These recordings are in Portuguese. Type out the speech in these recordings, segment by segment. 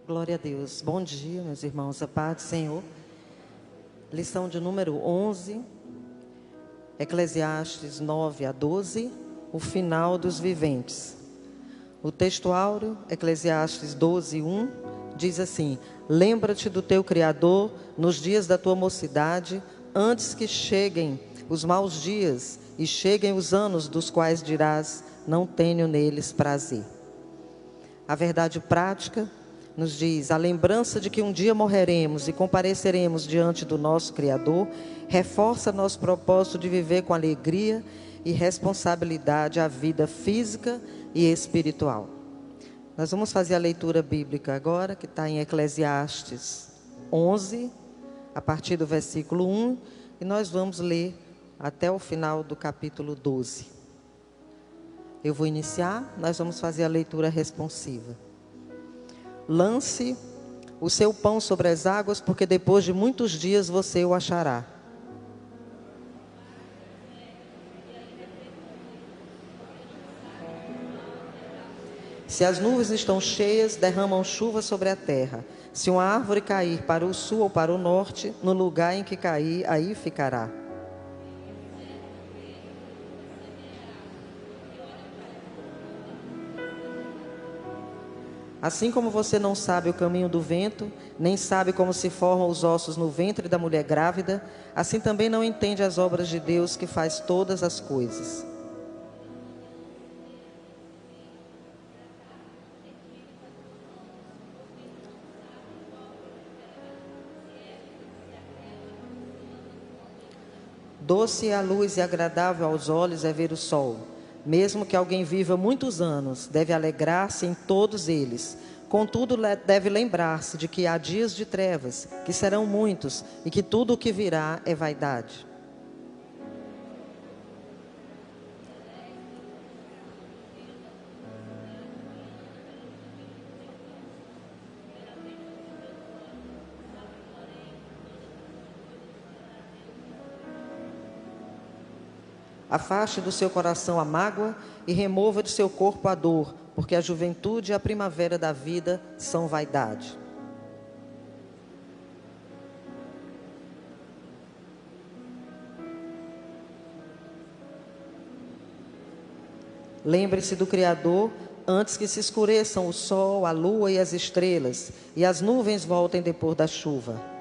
Glória a Deus. Bom dia, meus irmãos. A paz do Senhor. Lição de número 11. Eclesiastes 9-12. O final dos viventes. O texto áureo, Eclesiastes 12:1, diz assim: lembra-te do teu Criador nos dias da tua mocidade, antes que cheguem os maus dias e cheguem os anos dos quais dirás, não tenho neles prazer. A verdade prática nos diz: a lembrança de que um dia morreremos e compareceremos diante do nosso Criador, reforça nosso propósito de viver com alegria e responsabilidade a vida física e espiritual. Nós vamos fazer a leitura bíblica agora, que está em Eclesiastes 11, a partir do versículo 1, e nós vamos ler até o final do capítulo 12. Eu vou iniciar, nós vamos fazer a leitura responsiva. Lance o seu pão sobre as águas, porque depois de muitos dias você o achará. Se as nuvens estão cheias, derramam chuva sobre a terra. Se uma árvore cair para o sul ou para o norte, no lugar em que cair, aí ficará. Assim como você não sabe o caminho do vento, nem sabe como se formam os ossos no ventre da mulher grávida, assim também não entende as obras de Deus que faz todas as coisas. Doce é a luz e agradável aos olhos é ver o sol. Mesmo que alguém viva muitos anos, deve alegrar-se em todos eles. Contudo, deve lembrar-se de que há dias de trevas, que serão muitos, e que tudo o que virá é vaidade. Afaste do seu coração a mágoa e remova de seu corpo a dor, porque a juventude e a primavera da vida são vaidade. Lembre-se do Criador antes que se escureçam o sol, a lua e as estrelas, e as nuvens voltem depois da chuva.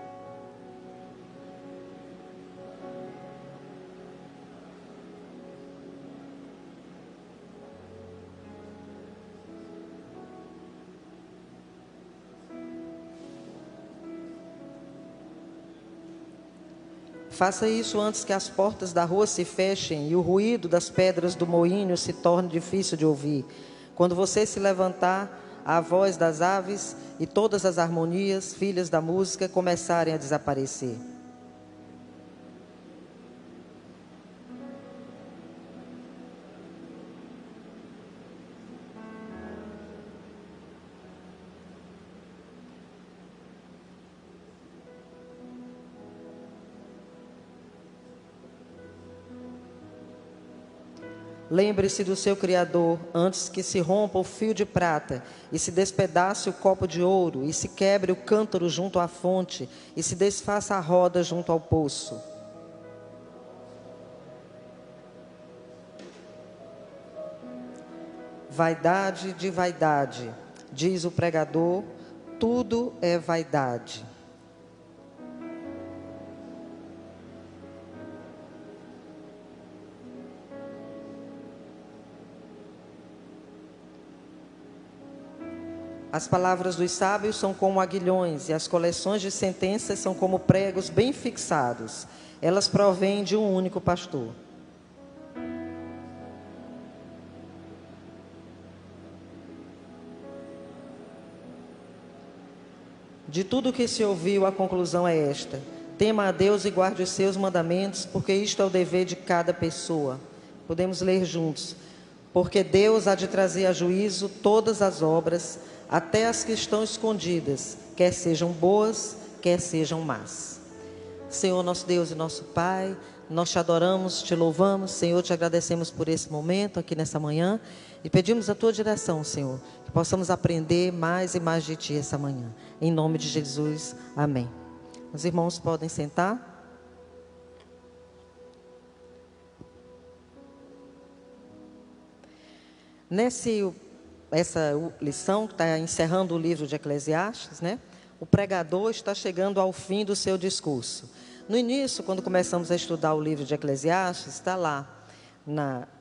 Faça isso antes que as portas da rua se fechem e o ruído das pedras do moinho se torne difícil de ouvir. Quando você se levantar, a voz das aves e todas as harmonias, filhas da música, começarem a desaparecer. Lembre-se do seu Criador antes que se rompa o fio de prata e se despedace o copo de ouro e se quebre o cântaro junto à fonte e se desfaça a roda junto ao poço. Vaidade de vaidade, diz o pregador, tudo é vaidade. As palavras dos sábios são como aguilhões e as coleções de sentenças são como pregos bem fixados. Elas provêm de um único pastor. De tudo que se ouviu, a conclusão é esta: tema a Deus e guarde os seus mandamentos, porque isto é o dever de cada pessoa. Podemos ler juntos. Porque Deus há de trazer a juízo todas as obras, até as que estão escondidas, quer sejam boas, quer sejam más. Senhor, nosso Deus e nosso Pai, nós te adoramos, te louvamos, Senhor, te agradecemos por esse momento aqui nessa manhã e pedimos a tua direção, Senhor, que possamos aprender mais e mais de ti essa manhã. Em nome de Jesus, amém. Os irmãos podem sentar. Essa lição que está encerrando o livro de Eclesiastes, né? O pregador está chegando ao fim do seu discurso. No início, quando começamos a estudar o livro de Eclesiastes, está lá,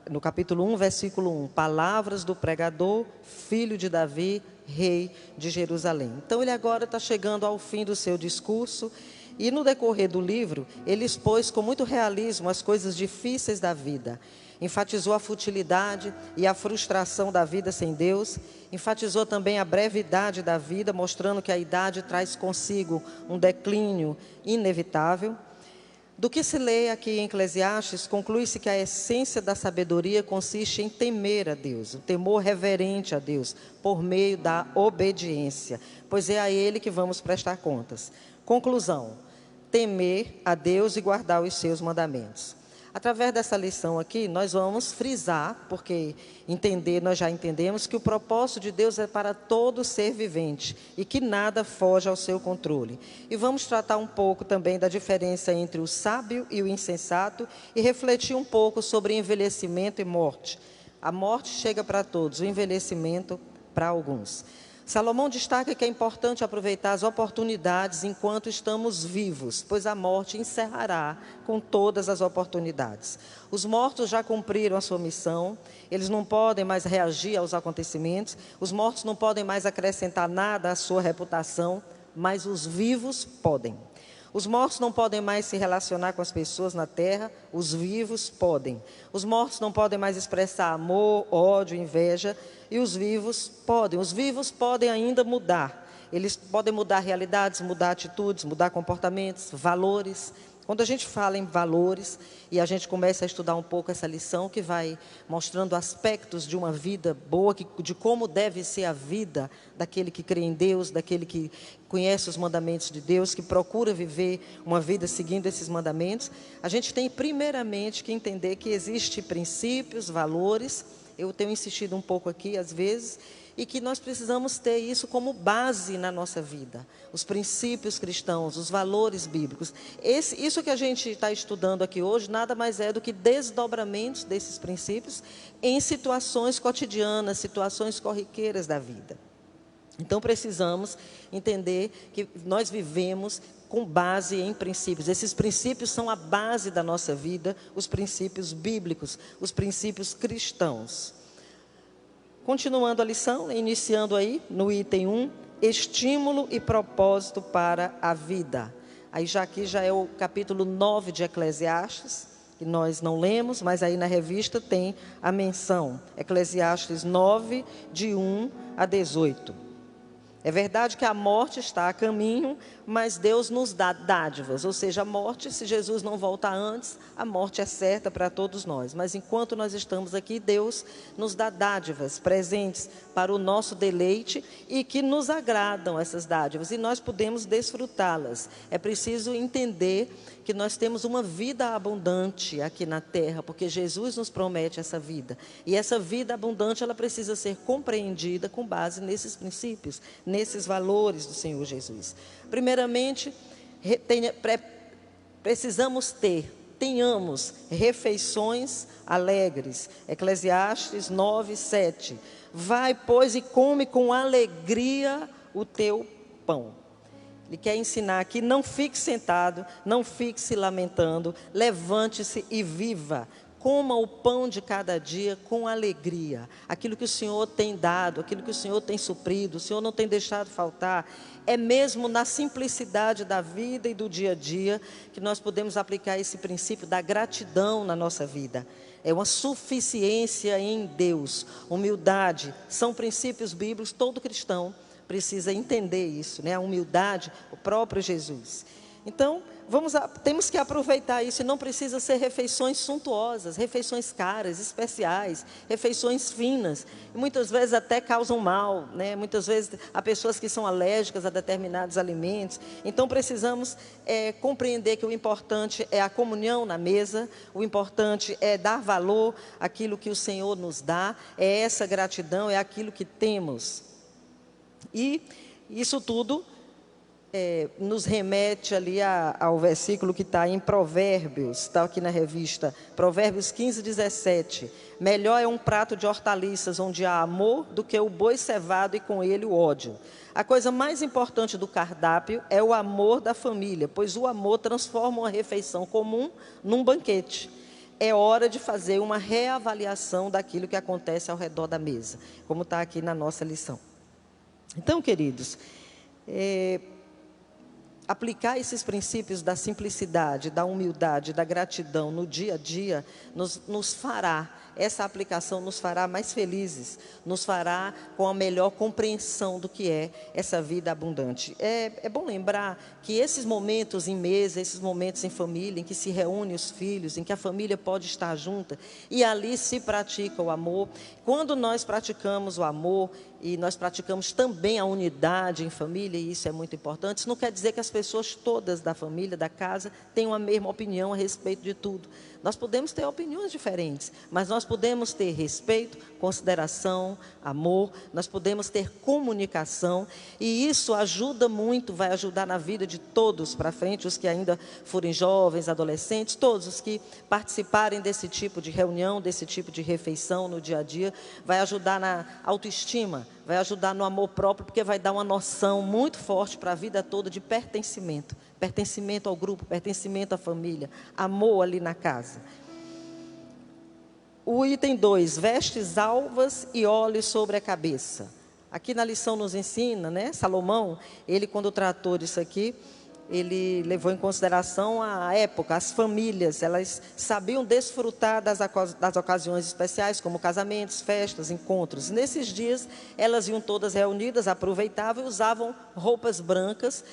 no capítulo 1, versículo 1, palavras do pregador, filho de Davi, rei de Jerusalém. Então, ele agora está chegando ao fim do seu discurso e no decorrer do livro, ele expôs com muito realismo as coisas difíceis da vida. Enfatizou a futilidade e a frustração da vida sem Deus. Enfatizou também a brevidade da vida, mostrando que a idade traz consigo um declínio inevitável. Do que se lê aqui em Eclesiastes, conclui-se que a essência da sabedoria consiste em temer a Deus, o temor reverente a Deus, por meio da obediência, pois é a Ele que vamos prestar contas. Conclusão: temer a Deus e guardar os seus mandamentos. Através dessa lição aqui, nós vamos frisar, porque nós já entendemos que o propósito de Deus é para todo ser vivente e que nada foge ao seu controle. E vamos tratar um pouco também da diferença entre o sábio e o insensato e refletir um pouco sobre envelhecimento e morte. A morte chega para todos, o envelhecimento para alguns. Salomão destaca que é importante aproveitar as oportunidades enquanto estamos vivos, pois a morte encerrará com todas as oportunidades. Os mortos já cumpriram a sua missão, eles não podem mais reagir aos acontecimentos, os mortos não podem mais acrescentar nada à sua reputação, mas os vivos podem. Os mortos não podem mais se relacionar com as pessoas na terra, os vivos podem. Os mortos não podem mais expressar amor, ódio, inveja, e os vivos podem. Os vivos podem ainda mudar. Eles podem mudar realidades, mudar atitudes, mudar comportamentos, valores. Quando a gente fala em valores e a gente começa a estudar um pouco essa lição que vai mostrando aspectos de uma vida boa, de como deve ser a vida daquele que crê em Deus, daquele que conhece os mandamentos de Deus, que procura viver uma vida seguindo esses mandamentos, a gente tem primeiramente que entender que existem princípios, valores, eu tenho insistido um pouco aqui às vezes, e que nós precisamos ter isso como base na nossa vida. Os princípios cristãos, os valores bíblicos. Isso que a gente está estudando aqui hoje, nada mais é do que desdobramentos desses princípios em situações cotidianas, situações corriqueiras da vida. Então precisamos entender que nós vivemos com base em princípios. Esses princípios são a base da nossa vida, os princípios bíblicos, os princípios cristãos. Continuando a lição, iniciando aí no item 1, estímulo e propósito para a vida. Aí aqui já é o capítulo 9 de Eclesiastes, que nós não lemos, mas aí na revista tem a menção. Eclesiastes 9, de 1 a 18. É verdade que a morte está a caminho, mas Deus nos dá dádivas, ou seja, a morte, se Jesus não voltar antes, a morte é certa para todos nós. Mas enquanto nós estamos aqui, Deus nos dá dádivas, presentes para o nosso deleite e que nos agradam essas dádivas e nós podemos desfrutá-las. É preciso entender que nós temos uma vida abundante aqui na terra, porque Jesus nos promete essa vida. E essa vida abundante, ela precisa ser compreendida com base nesses princípios, nesses valores do Senhor Jesus. Primeiramente, tenhamos refeições alegres. Eclesiastes 9, 7. Vai, pois, e come com alegria o teu pão. Ele quer ensinar aqui, não fique sentado, não fique se lamentando, levante-se e viva. Coma o pão de cada dia com alegria. Aquilo que o Senhor tem dado, aquilo que o Senhor tem suprido, o Senhor não tem deixado faltar. É mesmo na simplicidade da vida e do dia a dia que nós podemos aplicar esse princípio da gratidão na nossa vida. É uma suficiência em Deus, humildade, são princípios bíblicos, todo cristão precisa entender isso, né? A humildade, o próprio Jesus. Então, temos que aproveitar isso, e não precisa ser refeições suntuosas, refeições caras, especiais, refeições finas, e muitas vezes até causam mal, né? Muitas vezes há pessoas que são alérgicas a determinados alimentos. Então precisamos compreender que o importante é a comunhão na mesa, o importante é dar valor àquilo que o Senhor nos dá, é essa gratidão, é aquilo que temos. E isso tudo nos remete ali ao versículo que está em Provérbios, está aqui na revista, Provérbios 15, 17. Melhor é um prato de hortaliças onde há amor do que o boi cevado e com ele o ódio. A coisa mais importante do cardápio é o amor da família, pois o amor transforma uma refeição comum num banquete. É hora de fazer uma reavaliação daquilo que acontece ao redor da mesa, como está aqui na nossa lição. Então, queridos, aplicar esses princípios da simplicidade, da humildade, da gratidão no dia a dia, essa aplicação nos fará mais felizes, nos fará com a melhor compreensão do que é essa vida abundante. É bom lembrar que esses momentos em mesa, esses momentos em família, em que se reúnem os filhos, em que a família pode estar junta, e ali se pratica o amor. Quando nós praticamos o amor, e nós praticamos também a unidade em família, e isso é muito importante, isso não quer dizer que as pessoas todas da família, da casa, tenham a mesma opinião a respeito de tudo. Nós podemos ter opiniões diferentes, mas nós podemos ter respeito, consideração, amor, nós podemos ter comunicação, e isso ajuda muito, vai ajudar na vida de todos para frente, os que ainda forem jovens, adolescentes, todos os que participarem desse tipo de reunião, desse tipo de refeição no dia a dia, vai ajudar na autoestima, vai ajudar no amor próprio, porque vai dar uma noção muito forte para a vida toda de pertencimento. Pertencimento ao grupo, pertencimento à família, amor ali na casa. O item 2, vestes alvas e óleos sobre a cabeça. Aqui na lição nos ensina, né? Salomão, ele quando tratou disso aqui, ele levou em consideração a época, as famílias, elas sabiam desfrutar das ocasiões especiais, como casamentos, festas, encontros. Nesses dias, elas iam todas reunidas, aproveitavam e usavam roupas brancas,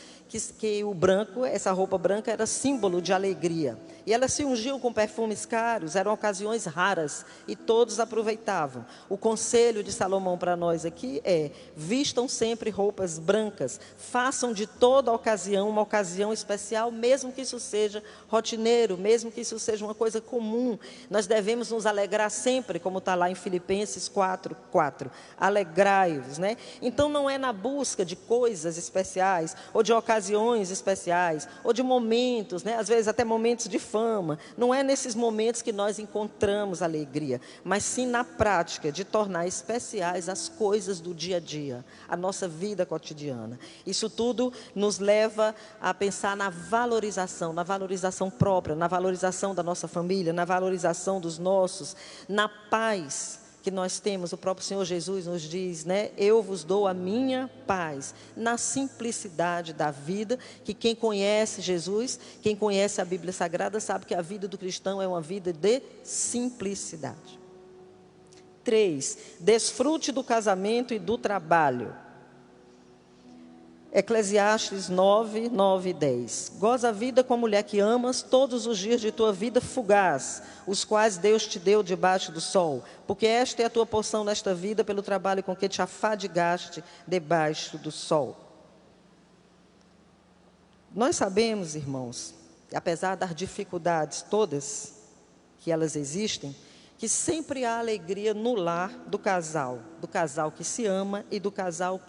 que o branco, essa roupa branca era símbolo de alegria. E elas se ungiam com perfumes caros, eram ocasiões raras, e todos aproveitavam. O conselho de Salomão para nós aqui é: vistam sempre roupas brancas, façam de toda ocasião uma ocasião especial, mesmo que isso seja rotineiro, mesmo que isso seja uma coisa comum. Nós devemos nos alegrar sempre, como está lá em Filipenses 4:4. Alegrai-vos, né? Então não é na busca de coisas especiais, ou de ocasiões especiais, ou de momentos, né? Às vezes até momentos de fama. Não é nesses momentos que nós encontramos alegria, mas sim na prática de tornar especiais as coisas do dia a dia, a nossa vida cotidiana. Isso tudo nos leva a pensar na valorização própria, na valorização da nossa família, na valorização dos nossos, na paz que nós temos. O próprio Senhor Jesus nos diz, né? Eu vos dou a minha paz, na simplicidade da vida, que quem conhece Jesus, quem conhece a Bíblia Sagrada, sabe que a vida do cristão é uma vida de simplicidade. 3, desfrute do casamento e do trabalho. Eclesiastes 9, 9 e 10. Goza a vida com a mulher que amas todos os dias de tua vida fugaz, os quais Deus te deu debaixo do sol, porque esta é a tua porção nesta vida, pelo trabalho com que te afadigaste debaixo do sol. Nós sabemos, irmãos, apesar das dificuldades todas que elas existem, que sempre há alegria no lar do casal que se ama e do casal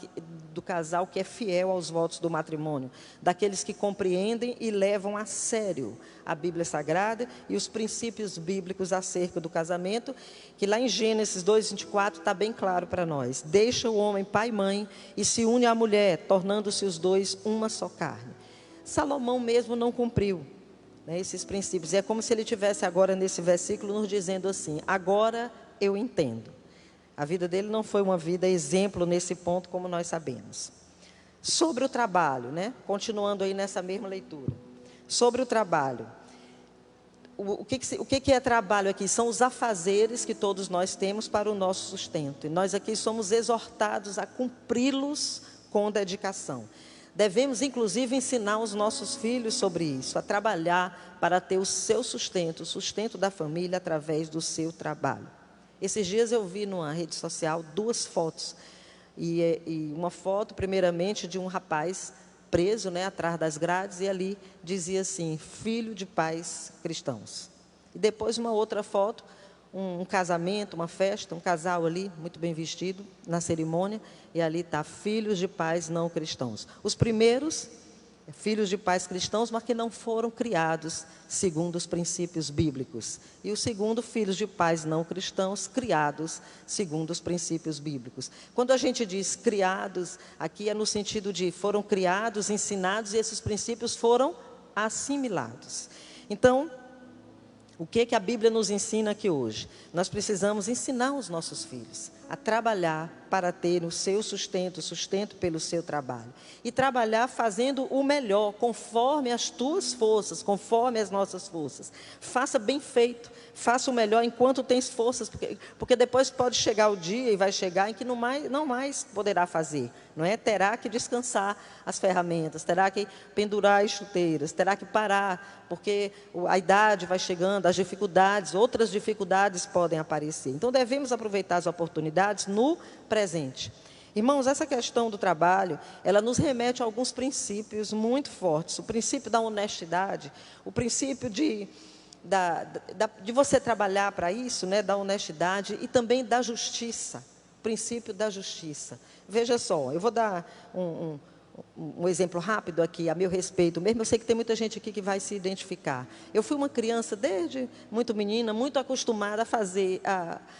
que é fiel aos votos do matrimônio, daqueles que compreendem e levam a sério a Bíblia Sagrada e os princípios bíblicos acerca do casamento, que lá em Gênesis 2:24 está bem claro para nós. Deixa o homem pai e mãe e se une à mulher, tornando-se os dois uma só carne. Salomão mesmo não cumpriu, né, esses princípios. E é como se ele tivesse agora nesse versículo nos dizendo assim: agora eu entendo. A vida dele não foi uma vida exemplo nesse ponto, como nós sabemos. Sobre o trabalho, né? Continuando aí nessa mesma leitura. Sobre o trabalho. O que é trabalho aqui? São os afazeres que todos nós temos para o nosso sustento. E nós aqui somos exortados a cumpri-los com dedicação. Devemos, inclusive, ensinar os nossos filhos sobre isso, a trabalhar para ter o seu sustento, o sustento da família através do seu trabalho. Esses dias eu vi numa rede social 2 fotos, e uma foto, primeiramente, de um rapaz preso, né, atrás das grades, e ali dizia assim, filho de pais cristãos. E depois uma outra foto, um casamento, uma festa, um casal ali, muito bem vestido, na cerimônia, e ali está, filhos de pais não cristãos. Os primeiros, filhos de pais cristãos, mas que não foram criados segundo os princípios bíblicos. E o segundo, filhos de pais não cristãos, criados segundo os princípios bíblicos. Quando a gente diz criados, aqui é no sentido de foram criados, ensinados, e esses princípios foram assimilados. Então, o que a Bíblia nos ensina aqui hoje? Nós precisamos ensinar os nossos filhos a trabalhar para ter o seu sustento, sustento pelo seu trabalho. E trabalhar fazendo o melhor, conforme as tuas forças, conforme as nossas forças. Faça bem feito, faça o melhor enquanto tens forças, porque depois pode chegar o dia, e vai chegar, em que não mais poderá fazer. Não é? Terá que descansar as ferramentas, terá que pendurar as chuteiras, terá que parar, porque a idade vai chegando, as dificuldades, outras dificuldades podem aparecer. Então, devemos aproveitar as oportunidades no presente. Irmãos, essa questão do trabalho, ela nos remete a alguns princípios muito fortes. O princípio da honestidade, o princípio de você trabalhar para isso, né, da honestidade, e também da justiça, o princípio da justiça. Veja só, eu vou dar um exemplo rápido aqui, a meu respeito mesmo. Eu sei que tem muita gente aqui que vai se identificar. Eu fui uma criança, desde muito menina, muito acostumada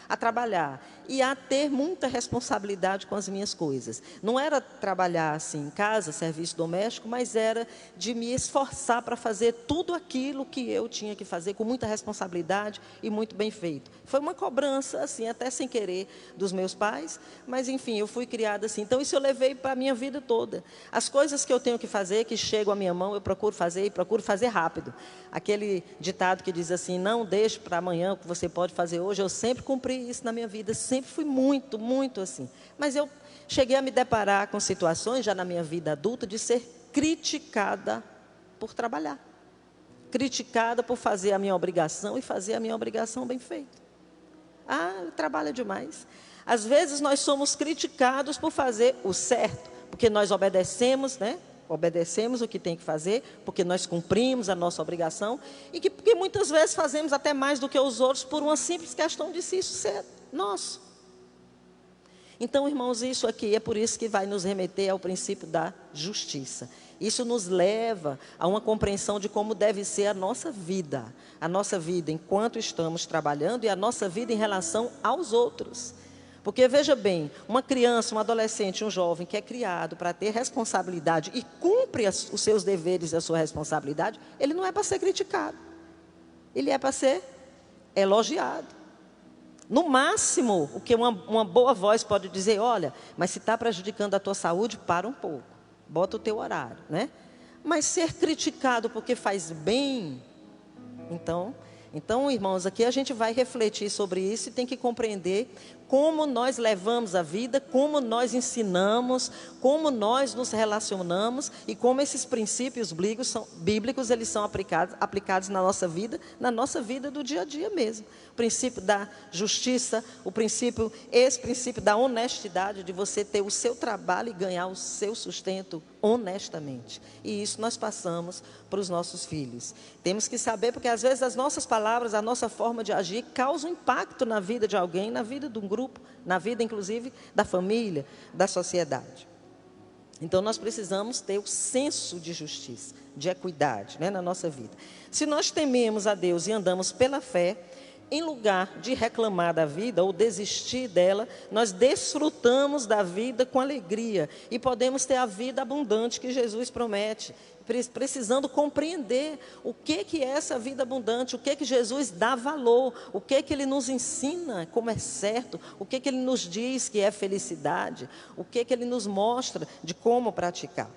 a trabalhar e a ter muita responsabilidade com as minhas coisas. Não era trabalhar assim em casa, serviço doméstico, mas era de me esforçar para fazer tudo aquilo que eu tinha que fazer com muita responsabilidade e muito bem feito. Foi uma cobrança, assim, até sem querer, dos meus pais, mas enfim, eu fui criada assim. Então, isso eu levei para a minha vida toda. As coisas que eu tenho que fazer, que chegam à minha mão, eu procuro fazer, e procuro fazer rápido. Aquele ditado que diz assim, não deixe para amanhã o que você pode fazer hoje, eu sempre cumpri isso na minha vida, sempre fui muito, muito assim. Mas eu cheguei a me deparar com situações, já na minha vida adulta, de ser criticada por trabalhar. Criticada por fazer a minha obrigação, e fazer a minha obrigação bem feita. Trabalha demais. Às vezes nós somos criticados por fazer o certo, porque nós obedecemos, né? Obedecemos o que tem que fazer, porque nós cumprimos a nossa obrigação, e porque muitas vezes fazemos até mais do que os outros por uma simples questão de se isso ser nosso. Então, irmãos, isso aqui é por isso que vai nos remeter ao princípio da justiça. Isso nos leva a uma compreensão de como deve ser a nossa vida enquanto estamos trabalhando, e a nossa vida em relação aos outros. Porque, veja bem, uma criança, um adolescente, um jovem que é criado para ter responsabilidade e cumpre os seus deveres e a sua responsabilidade, ele não é para ser criticado. Ele é para ser elogiado. No máximo, o que uma boa voz pode dizer, olha, mas se está prejudicando a tua saúde, para um pouco. Bota o teu horário, né? Mas ser criticado porque faz bem, então, irmãos, aqui a gente vai refletir sobre isso e tem que compreender como nós levamos a vida, como nós ensinamos, como nós nos relacionamos e como esses princípios bíblicos eles são aplicados na nossa vida do dia a dia mesmo. O princípio da justiça, esse princípio da honestidade, de você ter o seu trabalho e ganhar o seu sustento honestamente. E isso nós passamos para os nossos filhos. Temos que saber, porque às vezes as nossas palavras, a nossa forma de agir causam impacto na vida de alguém, na vida de um grupo, na vida inclusive da família, da sociedade. Então nós precisamos ter o senso de justiça, de equidade, né, na nossa vida. Se nós tememos a Deus e andamos pela fé, em lugar de reclamar da vida ou desistir dela, nós desfrutamos da vida com alegria e podemos ter a vida abundante que Jesus promete, precisando compreender o que é essa vida abundante, o que Jesus dá valor, o que Ele nos ensina como é certo, o que Ele nos diz que é felicidade, o que Ele nos mostra de como praticar.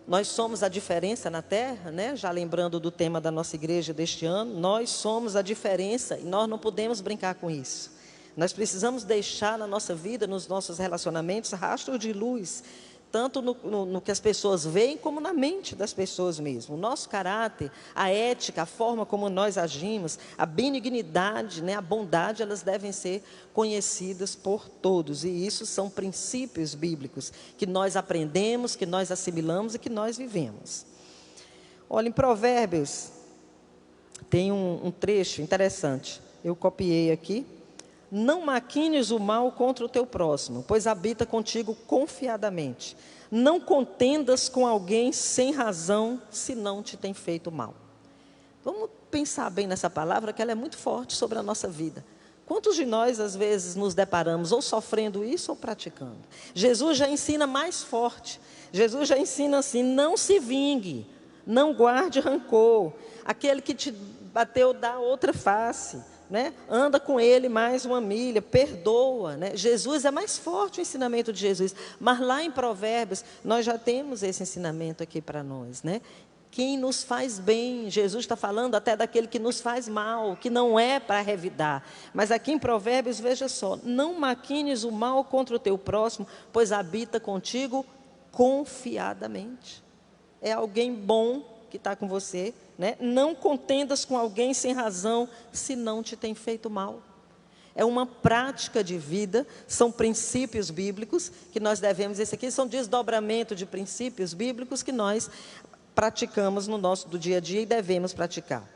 Nós somos a diferença na terra, né? Já lembrando do tema da nossa igreja deste ano, nós somos a diferença e nós não podemos brincar com isso. Nós precisamos deixar na nossa vida, nos nossos relacionamentos, rastro de luz, tanto no que as pessoas veem, como na mente das pessoas mesmo. O nosso caráter, a ética, a forma como nós agimos, a benignidade, né, a bondade, elas devem ser conhecidas por todos. E isso são princípios bíblicos que nós aprendemos, que nós assimilamos e que nós vivemos. Olha, em Provérbios, tem um trecho interessante. Eu copiei aqui. Não maquines o mal contra o teu próximo, pois habita contigo confiadamente. Não contendas com alguém sem razão, se não te tem feito mal. Vamos pensar bem nessa palavra, que ela é muito forte sobre a nossa vida. Quantos de nós, às vezes, nos deparamos ou sofrendo isso ou praticando? Jesus já ensina mais forte. Jesus já ensina assim: não se vingue, não guarde rancor. Aquele que te bateu, dá outra face. Né? Anda com ele mais uma milha, perdoa, né? Jesus é mais forte, o ensinamento de Jesus, mas lá em Provérbios nós já temos esse ensinamento aqui para nós, né? Quem nos faz bem, Jesus está falando até daquele que nos faz mal, que não é para revidar, mas aqui em Provérbios, veja só: não maquines o mal contra o teu próximo, pois habita contigo confiadamente. É alguém bom que está com você, né? Não contendas com alguém sem razão, se não te tem feito mal. É uma prática de vida, são princípios bíblicos que nós devemos, esse aqui são desdobramento de princípios bíblicos que nós praticamos no nosso do dia a dia e devemos praticar.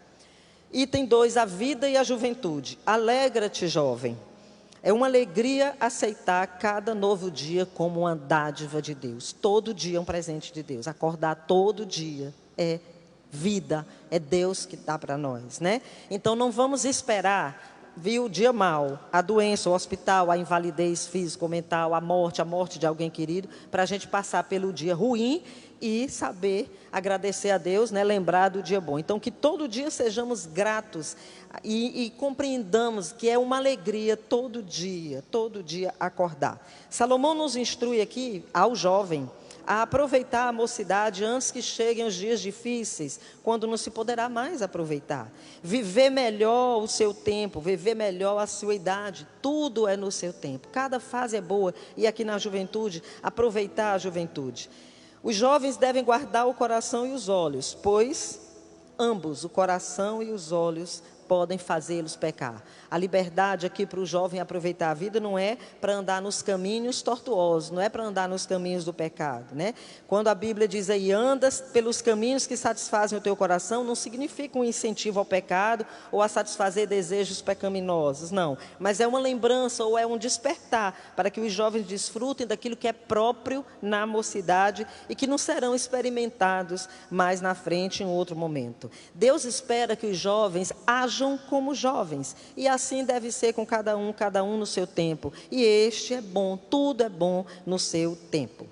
Item 2, a vida e a juventude. Alegra-te, jovem. É uma alegria aceitar cada novo dia como uma dádiva de Deus. Todo dia é um presente de Deus. Acordar todo dia é vida, é Deus que dá para nós, né? Então não vamos esperar vir o dia mau, a doença, o hospital, a invalidez física ou mental, a morte de alguém querido, para a gente passar pelo dia ruim e saber agradecer a Deus, né? Lembrar do dia bom. Então que todo dia sejamos gratos e compreendamos que é uma alegria todo dia acordar. Salomão nos instrui aqui ao jovem a aproveitar a mocidade antes que cheguem os dias difíceis, quando não se poderá mais aproveitar. Viver melhor o seu tempo, viver melhor a sua idade, tudo é no seu tempo. Cada fase é boa, e aqui na juventude, aproveitar a juventude. Os jovens devem guardar o coração e os olhos, pois ambos, o coração e os olhos, podem fazê-los pecar. A liberdade aqui para o jovem aproveitar a vida não é para andar nos caminhos tortuosos, não é para andar nos caminhos do pecado, né? Quando a Bíblia diz aí, andas pelos caminhos que satisfazem o teu coração, não significa um incentivo ao pecado ou a satisfazer desejos pecaminosos, não. Mas é uma lembrança ou é um despertar para que os jovens desfrutem daquilo que é próprio na mocidade e que não serão experimentados mais na frente em outro momento. Deus espera que os jovens ajam como jovens, e assim deve ser com cada um no seu tempo, e este é bom, tudo é bom no seu tempo.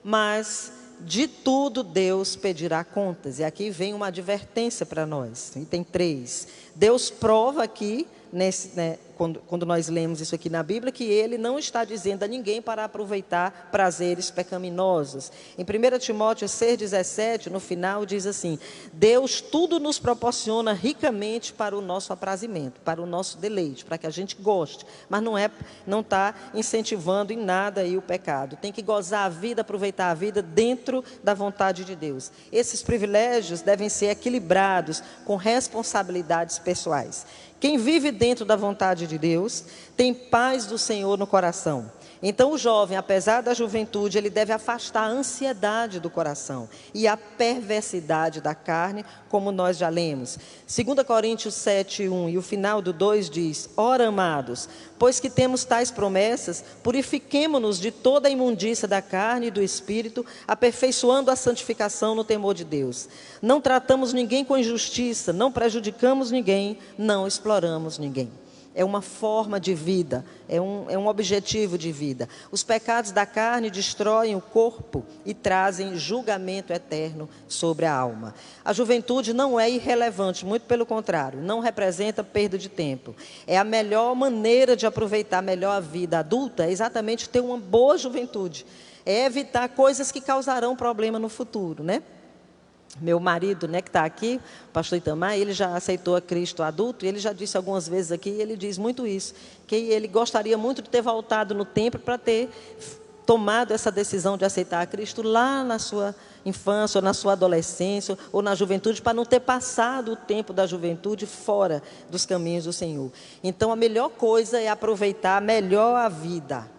Mas de tudo Deus pedirá contas, e aqui vem uma advertência para nós. Item 3, Deus prova aqui, quando nós lemos isso aqui na Bíblia, que Ele não está dizendo a ninguém para aproveitar prazeres pecaminosos. Em 1 Timóteo 6,17, no final diz assim: Deus tudo nos proporciona ricamente para o nosso aprazimento, para o nosso deleite, para que a gente goste, mas não está incentivando em nada aí o pecado. Tem que gozar a vida, aproveitar a vida dentro da vontade de Deus. Esses privilégios devem ser equilibrados com responsabilidades pessoais. Quem vive dentro da vontade de Deus tem paz do Senhor no coração. Então o jovem, apesar da juventude, ele deve afastar a ansiedade do coração e a perversidade da carne, como nós já lemos. 2 Coríntios 7:1 e o final do 2 diz: Ora, amados, pois que temos tais promessas, purifiquemo-nos de toda a imundícia da carne e do espírito, aperfeiçoando a santificação no temor de Deus. Não tratamos ninguém com injustiça, não prejudicamos ninguém, não exploramos ninguém. É uma forma de vida, é um objetivo de vida. Os pecados da carne destroem o corpo e trazem julgamento eterno sobre a alma. A juventude não é irrelevante, muito pelo contrário, não representa perda de tempo. É a melhor maneira de aproveitar melhor a vida adulta, é exatamente ter uma boa juventude. É evitar coisas que causarão problema no futuro, né? Meu marido, né, que está aqui, o pastor Itamar, ele já aceitou a Cristo adulto, e ele já disse algumas vezes aqui, ele diz muito isso, que ele gostaria muito de ter voltado no templo para ter tomado essa decisão de aceitar a Cristo lá na sua infância, ou na sua adolescência, ou na juventude, para não ter passado o tempo da juventude fora dos caminhos do Senhor. Então, a melhor coisa é aproveitar melhor a vida,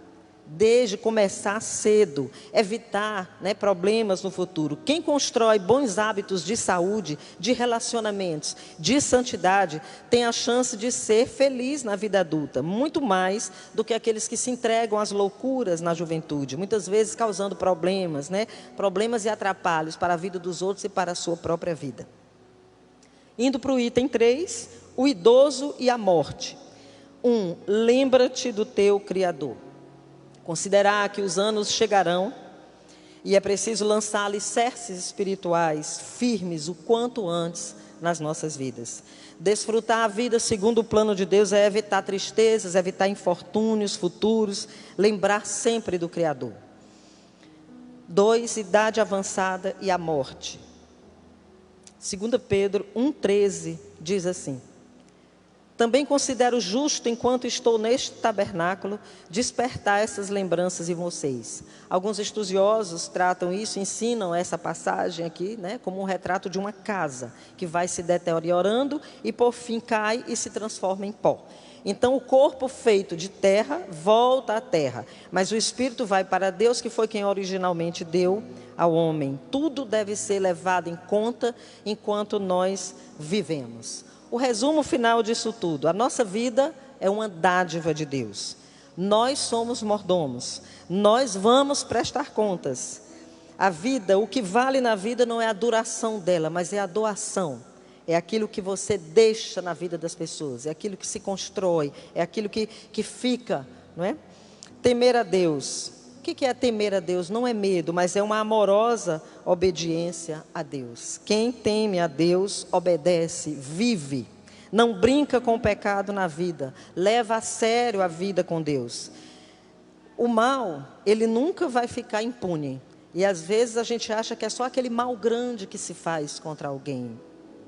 desde começar cedo, evitar, né, problemas no futuro. Quem constrói bons hábitos de saúde, de relacionamentos, de santidade, tem a chance de ser feliz na vida adulta, muito mais do que aqueles que se entregam às loucuras na juventude, muitas vezes causando problemas, né, problemas e atrapalhos para a vida dos outros e para a sua própria vida. Indo para o item 3, o idoso e a morte. 1. Lembra-te do teu Criador. Considerar que os anos chegarão e é preciso lançar alicerces espirituais firmes o quanto antes nas nossas vidas. Desfrutar a vida segundo o plano de Deus é evitar tristezas, evitar infortúnios futuros, lembrar sempre do Criador. 2. Idade avançada e a morte. 2 Pedro 1,13 diz assim: também considero justo, enquanto estou neste tabernáculo, despertar essas lembranças em vocês. Alguns estudiosos tratam isso, ensinam essa passagem aqui, né, como um retrato de uma casa que vai se deteriorando e por fim cai e se transforma em pó. Então o corpo feito de terra volta à terra, mas o espírito vai para Deus, que foi quem originalmente deu ao homem. Tudo deve ser levado em conta enquanto nós vivemos. O resumo final disso tudo: a nossa vida é uma dádiva de Deus. Nós somos mordomos, nós vamos prestar contas. A vida, o que vale na vida não é a duração dela, mas é a doação. É aquilo que você deixa na vida das pessoas, é aquilo que se constrói, é aquilo que fica, não é? Temer a Deus. O que é temer a Deus? Não é medo, mas é uma amorosa obediência a Deus. Quem teme a Deus, obedece, vive. Não brinca com o pecado na vida. Leva a sério a vida com Deus. O mal, ele nunca vai ficar impune. E às vezes a gente acha que é só aquele mal grande que se faz contra alguém.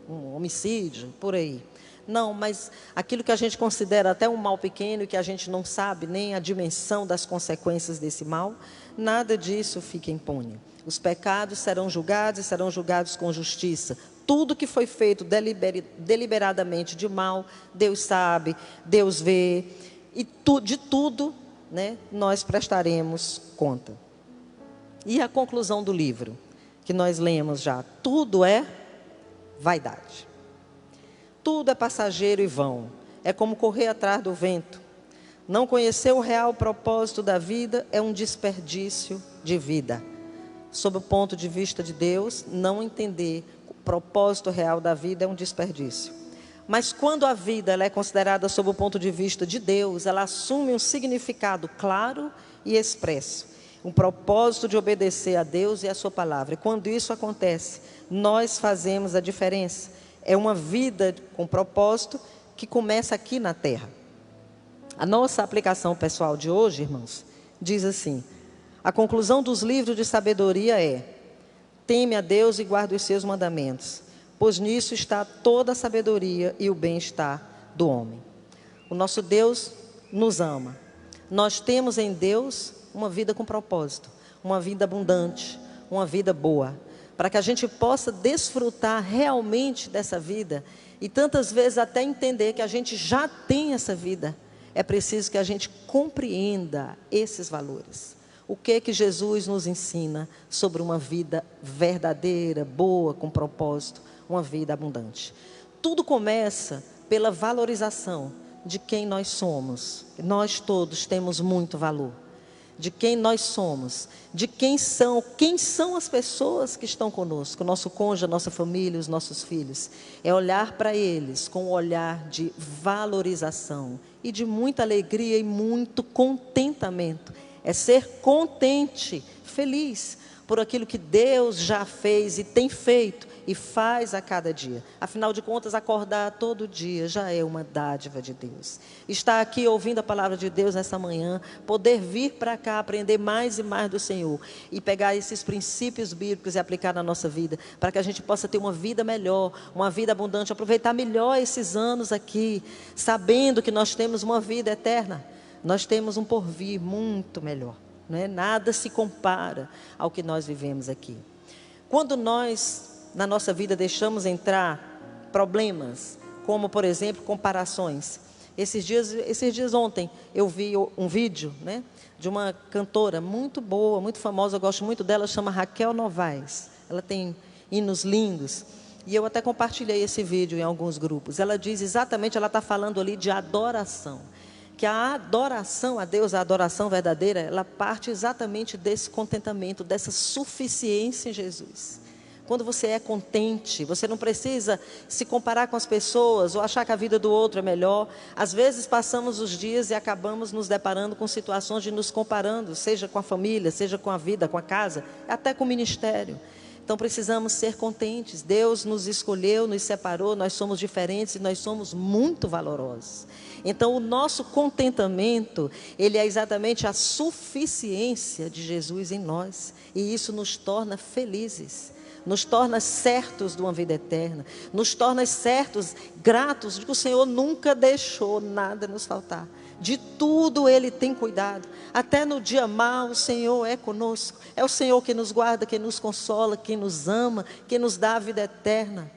Um homicídio, por aí. Não, mas aquilo que a gente considera até um mal pequeno e que a gente não sabe nem a dimensão das consequências desse mal, nada disso fica impune. Os pecados serão julgados e serão julgados com justiça. Tudo que foi feito deliberadamente de mal, Deus sabe, Deus vê. E de tudo, né, nós prestaremos conta. E a conclusão do livro, que nós lemos já: tudo é vaidade. Tudo é passageiro e vão. É como correr atrás do vento. Não conhecer o real propósito da vida é um desperdício de vida. Sob o ponto de vista de Deus, não entender o propósito real da vida é um desperdício. Mas quando a vida ela é considerada sob o ponto de vista de Deus, ela assume um significado claro e expresso. Um propósito de obedecer a Deus e a sua palavra. E quando isso acontece, nós fazemos a diferença. É uma vida com propósito que começa aqui na terra. A nossa aplicação pessoal de hoje, irmãos, diz assim: a conclusão dos livros de sabedoria é: teme a Deus e guarda os seus mandamentos, pois nisso está toda a sabedoria e o bem-estar do homem. O nosso Deus nos ama. Nós temos em Deus uma vida com propósito, uma vida abundante, uma vida boa, para que a gente possa desfrutar realmente dessa vida e tantas vezes até entender que a gente já tem essa vida. É preciso que a gente compreenda esses valores. O que Jesus nos ensina sobre uma vida verdadeira, boa, com propósito, uma vida abundante. Tudo começa pela valorização de quem nós somos. Nós todos temos muito valor. De quem nós somos, de quem são as pessoas que estão conosco, nosso cônjuge, a nossa família, os nossos filhos. É olhar para eles com um olhar de valorização e de muita alegria e muito contentamento. É ser contente, feliz por aquilo que Deus já fez e tem feito e faz a cada dia. Afinal de contas, acordar todo dia já é uma dádiva de Deus. Estar aqui ouvindo a palavra de Deus nessa manhã, poder vir para cá, aprender mais e mais do Senhor e pegar esses princípios bíblicos e aplicar na nossa vida, para que a gente possa ter uma vida melhor, uma vida abundante, aproveitar melhor esses anos aqui, sabendo que nós temos uma vida eterna. Nós temos um porvir muito melhor. não é? Nada se compara ao que nós vivemos aqui. Quando nós, na nossa vida, deixamos entrar problemas, como, por exemplo, comparações. Esses dias ontem, eu vi um vídeo, né, de uma cantora muito boa, muito famosa, eu gosto muito dela, chama Raquel Novaes. Ela tem hinos lindos. E eu até compartilhei esse vídeo em alguns grupos. Ela diz exatamente, ela está falando ali de adoração. Que a adoração a Deus, a adoração verdadeira, ela parte exatamente desse contentamento, dessa suficiência em Jesus. Quando você é contente, você não precisa se comparar com as pessoas ou achar que a vida do outro é melhor. Às vezes passamos os dias e acabamos nos deparando com situações de nos comparando, seja com a família, seja com a vida, com a casa, até com o ministério. Então precisamos ser contentes. Deus nos escolheu, nos separou, nós somos diferentes e nós somos muito valorosos. Então o nosso contentamento, ele é exatamente a suficiência de Jesus em nós. E isso nos torna felizes, nos torna certos de uma vida eterna, nos torna certos, gratos de que o Senhor nunca deixou nada nos faltar. De tudo Ele tem cuidado. Até no dia mau o Senhor é conosco. É o Senhor que nos guarda, que nos consola, que nos ama, que nos dá a vida eterna.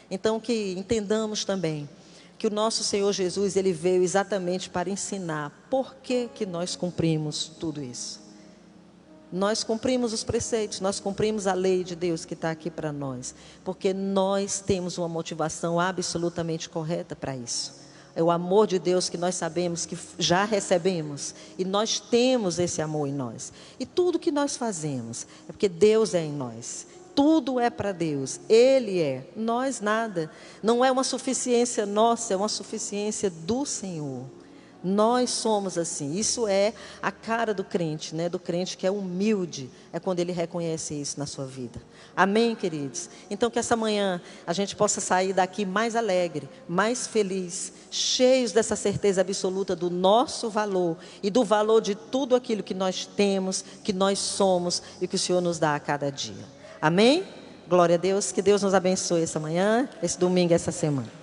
Então que entendamos também que o nosso Senhor Jesus, Ele veio exatamente para ensinar por que nós cumprimos tudo isso. Nós cumprimos os preceitos, nós cumprimos a lei de Deus que está aqui para nós, porque nós temos uma motivação absolutamente correta para isso. É o amor de Deus que nós sabemos que já recebemos, e nós temos esse amor em nós. E tudo que nós fazemos é porque Deus é em nós. Tudo é para Deus, Ele é, nós nada. Não é uma suficiência nossa, é uma suficiência do Senhor. Nós somos assim. Isso é a cara do crente, né? Do crente que é humilde, é quando ele reconhece isso na sua vida. Amém, queridos? Então que essa manhã a gente possa sair daqui mais alegre, mais feliz, cheios dessa certeza absoluta do nosso valor e do valor de tudo aquilo que nós temos, que nós somos e que o Senhor nos dá a cada dia. Amém? Glória a Deus, que Deus nos abençoe essa manhã, esse domingo, essa semana.